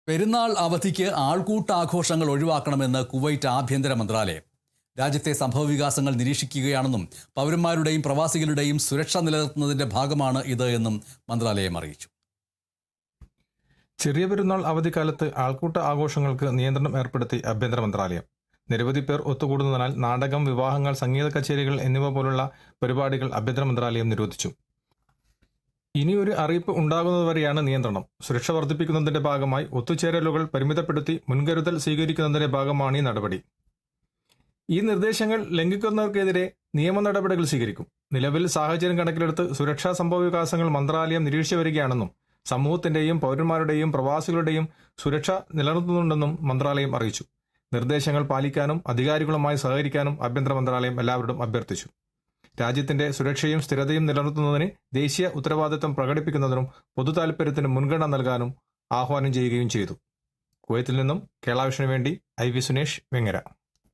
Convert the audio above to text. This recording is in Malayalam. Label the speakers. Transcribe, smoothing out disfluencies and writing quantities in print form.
Speaker 1: പെരുന്നാൾ അവധിക്ക് ആൾക്കൂട്ടാഘോഷങ്ങൾ ഒഴിവാക്കണമെന്ന് കുവൈറ്റ് ആഭ്യന്തര മന്ത്രാലയം. രാജ്യത്തെ സംഭവവികാസങ്ങൾ നിരീക്ഷിക്കുകയാണെന്നും പൗരന്മാരുടെയും പ്രവാസികളുടെയും സുരക്ഷ നിലനിർത്തുന്നതിന്റെ ഭാഗമാണ് ഇത് എന്നും മന്ത്രാലയം അറിയിച്ചു.
Speaker 2: ചെറിയ പെരുന്നാൾ അവധിക്കാലത്ത് ആൾക്കൂട്ട ആഘോഷങ്ങൾക്ക് നിയന്ത്രണം ഏർപ്പെടുത്തി ആഭ്യന്തര മന്ത്രാലയം. നിരവധി പേർ ഒത്തുകൂടുന്നതിനാൽ നാടകം, വിവാഹങ്ങൾ, സംഗീത കച്ചേരികൾ എന്നിവ പോലുള്ള പരിപാടികൾ ആഭ്യന്തര മന്ത്രാലയം നിരോധിച്ചു. ഇനിയൊരു അറിയിപ്പ് ഉണ്ടാകുന്നതുവരെയാണ് നിയന്ത്രണം. സുരക്ഷ വർദ്ധിപ്പിക്കുന്നതിന്റെ ഭാഗമായി ഒത്തുചേരലുകൾ പരിമിതപ്പെടുത്തി മുൻകരുതൽ സ്വീകരിക്കുന്നതിന്റെ ഭാഗമാണ് ഈ നടപടി. ഈ നിർദ്ദേശങ്ങൾ ലംഘിക്കുന്നവർക്കെതിരെ നിയമ നടപടികൾ സ്വീകരിക്കും. നിലവിൽ സാഹചര്യം കണക്കിലെടുത്ത് സുരക്ഷാ സംഭവവികാസങ്ങൾ മന്ത്രാലയം നിരീക്ഷിച്ചു വരികയാണെന്നും സമൂഹത്തിന്റെയും പൗരന്മാരുടെയും പ്രവാസികളുടെയും സുരക്ഷ നിലനിർത്തുന്നുണ്ടെന്നും മന്ത്രാലയം അറിയിച്ചു. നിർദ്ദേശങ്ങൾ പാലിക്കാനും അധികാരികളുമായി സഹകരിക്കാനും ആഭ്യന്തര മന്ത്രാലയം എല്ലാവരോടും അഭ്യർത്ഥിച്ചു. രാജ്യത്തിന്റെ സുരക്ഷയും സ്ഥിരതയും നിലനിർത്തുന്നതിന് ദേശീയ ഉത്തരവാദിത്തം പ്രകടിപ്പിക്കുന്നതിനും പൊതുതാൽപര്യത്തിന് മുൻഗണന നൽകാനും ആഹ്വാനം ചെയ്യുകയും ചെയ്തു. കുവൈത്തിൽ നിന്നും കേരള വിഷനു വേണ്ടി IV സുനേഷ്, വെങ്ങര.